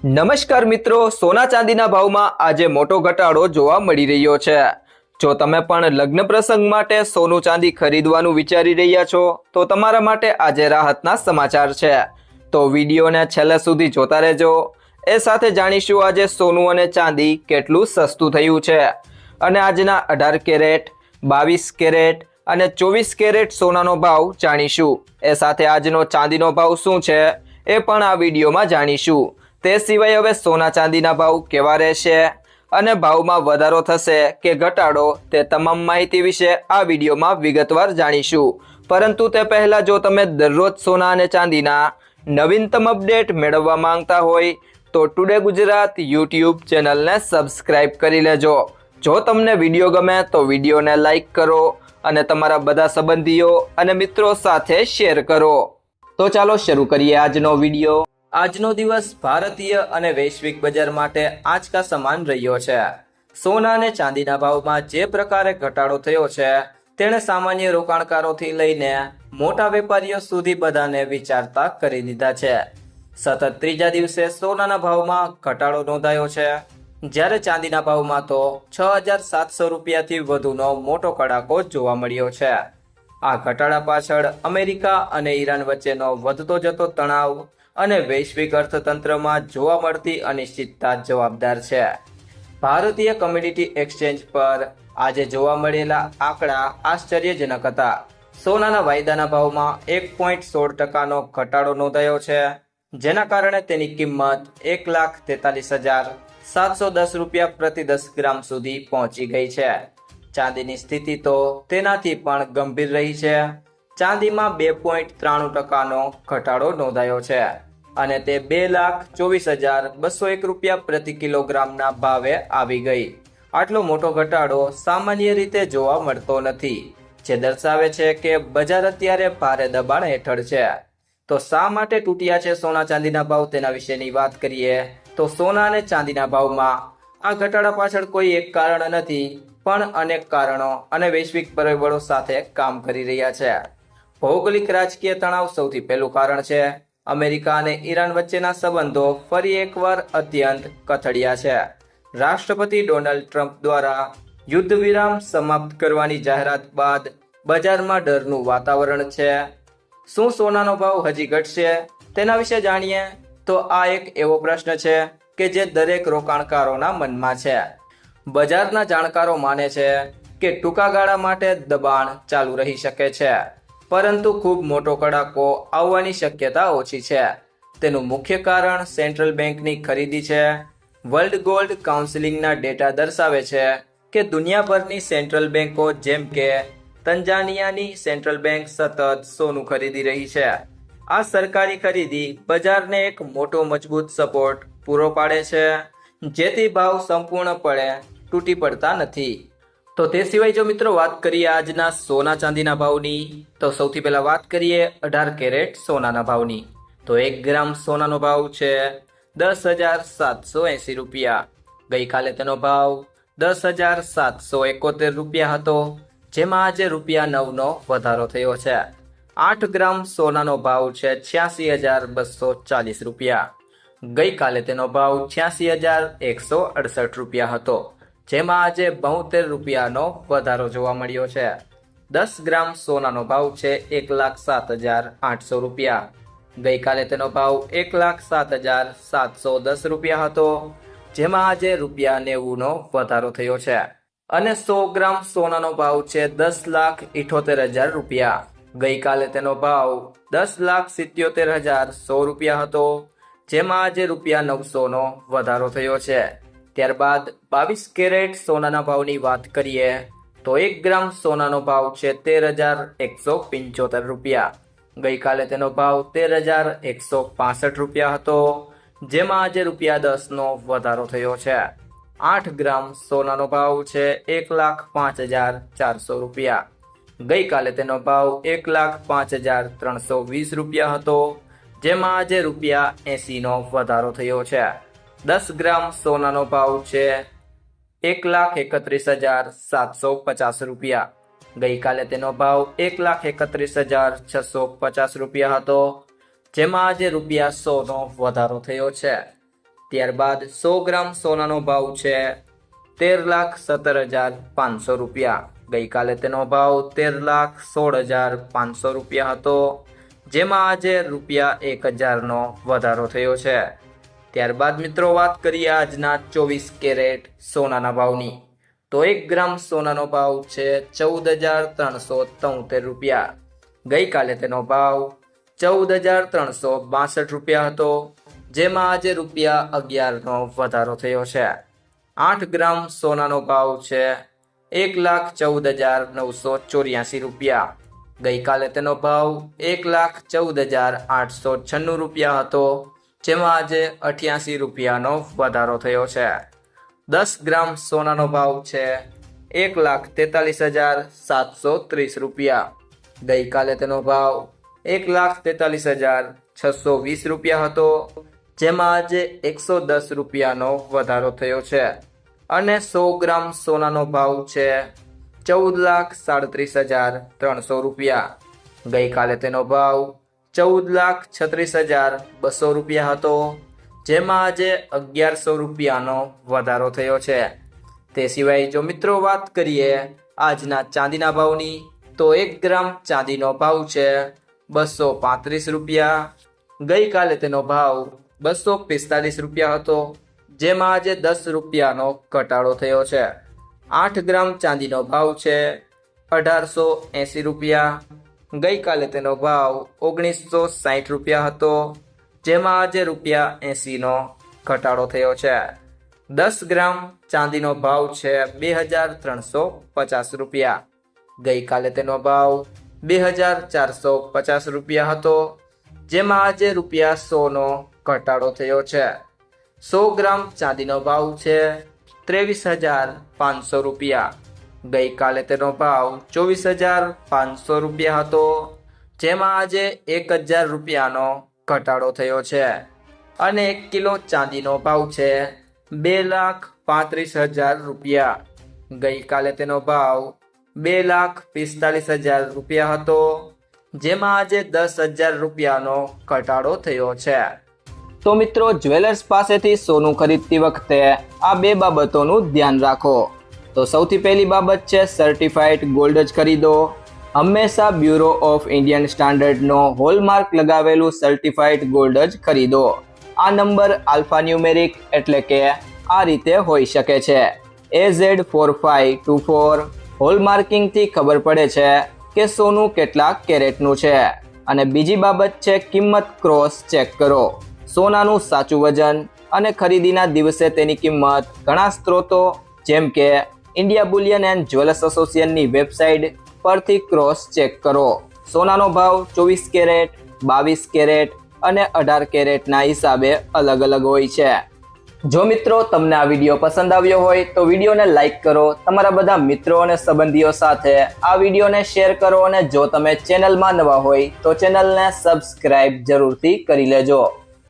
નમસ્કાર મિત્રો, સોના ચાંદીના ભાવમાં આજે મોટો ઘટાડો જોવા મળી રહ્યો છે। જો તમે પણ લગ્ન પ્રસંગ માટે સોનું ચાંદી ખરીદવાનું વિચારી રહ્યા છો તો તમારા માટે આજે રાહતના સમાચાર છે। તો વિડીયોને છેલ્લે સુધી જોતા રહેજો। એ સાથે જાણીશું આજે સોનું અને ચાંદી કેટલું સસ્તું થયું છે અને આજના 18 કેરેટ, 22 કેરેટ અને 24 કેરેટ સોનાનો ભાવ જાણીશું। એ સાથે આજનો ચાંદીનો ભાવ શું છે એ પણ આ વિડીયોમાં જાણીશું। તે સિવાય હવે સોના ચાંદીના ભાવ કેવા રહેશે અને ભાવમાં વધારો થશે કે ઘટાડો તે તમામ માહિતી વિશે આ વિડીયોમાં વિગતવાર જાણીશું। પરંતુ તે પહેલા જો તમે દરરોજ સોના અને ચાંદીના નવીનતમ અપડેટ મેળવવા માંગતા હોય તો ટુડે ગુજરાત યુટ્યુબ ચેનલને સબસ્ક્રાઇબ કરી લેજો। જો તમને વિડીયો ગમે તો વિડીયોને લાઈક કરો અને તમારા બધા સંબંધીઓ અને મિત્રો સાથે શેર કરો। તો ચાલો શરૂ કરીએ આજનો વિડીયો। આજનો દિવસ ભારતીય અને વૈશ્વિક બજાર માટે આંચકા સમાન રહ્યો છે। સોના અને ચાંદીના ભાવમાં જે પ્રકારે ઘટાડો થયો છે તેણે સામાન્ય રોકાણકારોથી લઈને મોટા વેપારીઓ સુધી બધાને વિચારતા કરી દીધા છે। સતત ત્રીજા દિવસે સોનાના ભાવમાં ઘટાડો નોંધાયો છે, જ્યારે ચાંદીના ભાવમાં તો 6,700 રૂપિયાથી વધુનો મોટો કડાકો જોવા મળ્યો છે। આ ઘટાડા પાછળ અમેરિકા અને ઈરાન વચ્ચેનો વધતો જતો તણાવ અને વૈશ્વિક અર્થતંત્રમાં જોવા મળતી અનિશ્ચિતતા જવાબદાર છે। ભારતીય કોમોડિટી એક્સચેન્જ પર આજે જોવા મળેલા આંકડા આશ્ચર્યજનક હતા। સોનાના વાયદાના ભાવમાં 1.16% ઘટાડો નોંધાયો છે, જેના કારણે તેની કિંમત 1,43,710 રૂપિયા પ્રતિ 10 ગ્રામ સુધી પહોંચી ગઈ છે। ચાંદીની સ્થિતિ તો તેનાથી પણ ગંભીર રહી છે। ચાંદીમાં 2.93%નો ઘટાડો નોંધાયો છે અને તે 2,24,201 રૂપિયા પ્રતિ કિલોગ્રામના ભાવે આવી ગઈ। આટલો મોટો ઘટાડો સામાન્ય રીતે જોવા મળતો નથી, જે દર્શાવે છે કે બજાર અત્યારે ભારે દબાણ હેઠળ છે। તો શા માટે તૂટ્યા છે સોના ચાંદીના ભાવ, તેના વિશેની વાત કરીએ તો સોના અને ચાંદીના ભાવમાં આ ઘટાડા પાછળ કોઈ એક કારણ નથી, પણ અનેક કારણો અને વૈશ્વિક પરિબળો સાથે કામ કરી રહ્યા છે। ભૌગોલિક રાજકીય તણાવ સૌથી પહેલું કારણ છે। અમેરિકા અને ઈરાન વચ્ચેના સંબંધો ફરી એકવાર અત્યંત કથળ્યા છે। રાષ્ટ્રપતિ ડોનાલ્ડ ટ્રમ્પ દ્વારા યુદ્ધ વિરામ સમાપ્ત કરવાની જાહેરાત બાદ બજારમાં ડરનું વાતાવરણ છે। શું સોનાનો ભાવ હજી ઘટશે, તેના વિશે જાણીએ તો આ એક એવો પ્રશ્ન છે કે જે દરેક રોકાણકારોના મનમાં છે। બજારના જાણકારો માને છે કે ટૂંકા ગાળા માટે દબાણ ચાલુ રહી શકે છે, પરંતુ ખૂબ મોટો કડાકો આવવાની શક્યતા ઓછી છે। તેનું મુખ્ય કારણ સેન્ટ્રલ બેંકની ખરીદી છે। વર્લ્ડ ગોલ્ડ કાઉન્સિલના ડેટા દર્શાવે છે કે દુનિયાભરની સેન્ટ્રલ બેંકો જેમ કે તંજાનિયાની સેન્ટ્રલ બેંક સતત સોનું ખરીદી રહી છે। આ સરકારી ખરીદી બજારને એક મોટો મજબૂત સપોર્ટ પૂરો પાડે છે, જેથી ભાવ સંપૂર્ણપણે તૂટી પડતા નથી। તો તે સિવાય જો મિત્રો વાત કરીએ આજના સોના ચાંદીના ભાવની, તો સૌથી પહેલા વાત કરીએ 18 કેરેટ સોનાના ભાવની। તો 1 ગ્રામ સોનાનો ભાવ છે 10,780 રૂપિયા। ગઈકાલે તેનો ભાવ 10,771 રૂપિયા હતો, જેમાં આજે ₹9નો વધારો થયો છે। 8 ગ્રામ સોનાનો ભાવ છે 86,240 રૂપિયા। ગઈકાલે તેનો ભાવ 86,168 રૂપિયા હતો, જેમાં આજે 72 રૂપિયાનો વધારો જોવા મળ્યો છે। 10 ગ્રામ સોનાનો ભાવ છે 1,07,800 રૂપિયા। ગઈકાલે તેનો ભાવ 1,07,710 રૂપિયા હતો, જેમાં આજે ₹90નો વધારો થયો છે। અને 100 ગ્રામ સોનાનો ભાવ છે 10,78,000 રૂપિયા। ગઈકાલે તેનો ભાવ 10,77,100 રૂપિયા હતો, જેમાં આજે ₹900નો વધારો થયો છે। ત્યારબાદ 22 કેરેટ સોનાના ભાવની વાત કરીએ તો 1 ગ્રામ સોનાનો ભાવ છે 13,175 રૂપિયા। ગઈકાલે તેનો ભાવ 13,165 રૂપિયા હતો, જેમાં આજે ₹10નો વધારો થયો છે। 8 ગ્રામ સોનાનો ભાવ છે 1,05,400 રૂપિયા। ગઈકાલે તેનો ભાવ 1,05,320 રૂપિયા હતો, જેમાં આજે ₹80નો વધારો થયો છે। 10 ગ્રામ સોનાનો ભાવ છે 1,31,750 રૂપિયા। ગઈકાલે તેનો ભાવ 1,31,650 રૂપિયા હતો, જેમાં આજે ₹100નો વધારો થયો છે। ત્યારબાદ 100 ગ્રામ સોનાનો ભાવ છે 13,17,500 રૂપિયા. ગઈકાલે તેનો ભાવ 13,16,500 રૂપિયા હતો, જેમાં આજે રૂપિયા 1,000નો વધારો થયો છે. ત્યારબાદ મિત્રો વાત કરીએ આજના 24 કેરેટ સોનાના ભાવની, તો 1 ગ્રામ સોનાનો ભાવ છે 14,373 રૂપિયા. ગઈકાલે તેનો ભાવ 14,362 રૂપિયા હતો, જેમાં આજે રૂપિયા 11નો વધારો થયો છે. 8 ગ્રામ સોનાનો ભાવ છે 1,14,984 રૂપિયા. ગઈકાલે તેનો ભાવ 1,14,896 રૂપિયા હતો, જેમાં આજે 88 રૂપિયાનો વધારો થયો છે. 10 ગ્રામ સોનાનો ભાવ છે 1,43,730 રૂપિયા. ગઈકાલે તેનો ભાવ 1,43,620 રૂપિયા હતો, જેમાં આજે 110 રૂપિયાનો વધારો થયો છે. અને 100 ગ્રામ સોનાનો ભાવ છે 14,37,300 રૂપિયા. ગઈકાલે તેનો ભાવ 14,36,200 રૂપિયા હતો, જેમાં આજે 1,100 રૂપિયાનો વધારો થયો છે. તે સિવાય જો મિત્રો વાત કરીએ આજના ચાંદીના ભાવની, તો 1 ગ્રામ ચાંદીનો ભાવ છે 235 રૂપિયા. ગઈકાલે તેનો ભાવ 245 રૂપિયા હતો, જેમાં આજે 10 રૂપિયાનો ઘટાડો થયો છે. 8 ગ્રામ ચાંદીનો ભાવ છે 1,880 રૂપિયા. ગઈકાલે તેનો ભાવ 1,960 રૂપિયા હતો, જેમાં આજે રૂપિયા 80નો ઘટાડો થયો છે. 10 ગ્રામ ચાંદીનો ભાવ છે 2,350 રૂપિયા. ગઈકાલે તેનો ભાવ 2,450 રૂપિયા હતો, જેમાં આજે રૂપિયા 100નો ઘટાડો થયો છે. 100 ગ્રામ ચાંદીનો ભાવ છે 23,500 રૂપિયા. ગઈકાલે તેનો ભાવ 24,500 રૂપિયા હતો, જેમાં આજે 1,000 રૂપિયાનો ઘટાડો થયો છે. અને 1 કિલો ચાંદીનો ભાવ છે 2,35,000 રૂપિયા. ગઈકાલે તેનો ભાવ 2,45,000 રૂપિયા હતો, જેમાં આજે 10,000 રૂપિયાનો ઘટાડો થયો છે. તો મિત્રો, જ્વેલર્સ પાસેથી સોનું ખરીદતી વખતે આ 2 બાબતોનું ધ્યાન રાખો. તો સૌથી પહેલી બાબત છે સર્ટિફાઈડ ગોલ્ડ જ ખરીદો. હંમેશા બ્યુરો ઓફ ઇન્ડિયન સ્ટાન્ડર્ડનો હોલમાર્ક લગાવેલું સર્ટિફાઈડ ગોલ્ડ જ ખરીદો. આ નંબર આલ્ફાન્યુમેરિક એટલે કે આ રીતે હોઈ શકે છે: AZ4524. હોલમાર્કિંગથી ખબર પડે છે કે સોનું કેટલા કેરેટનું છે. અને બીજી બાબત છે કિંમત ક્રોસ ચેક કરો. સોનાનું સાચું વજન અને ખરીદીના દિવસે તેની કિંમત ઘણા સ્ત્રોતો જેમ કે ઇન્ડિયા બુલિયન એન્ડ જ્વેલર્સ એસોસિએશનની વેબસાઇટ પરથી ક્રોસ ચેક કરો. સોનાનો ભાવ 24 કેરેટ, 22 કેરેટ અને 18 કેરેટના હિસાબે અલગ અલગ હોય છે. જો મિત્રો તમને આ વિડીયો પસંદ આવ્યો હોય તો વિડીયોને લાઈક કરો, તમારા બધા મિત્રો અને સંબંધીઓ સાથે આ વિડીયોને શેર કરો અને જો તમે ચેનલમાં નવા હોય તો ચેનલને સબસ્ક્રાઇબ જરૂરથી કરી લેજો.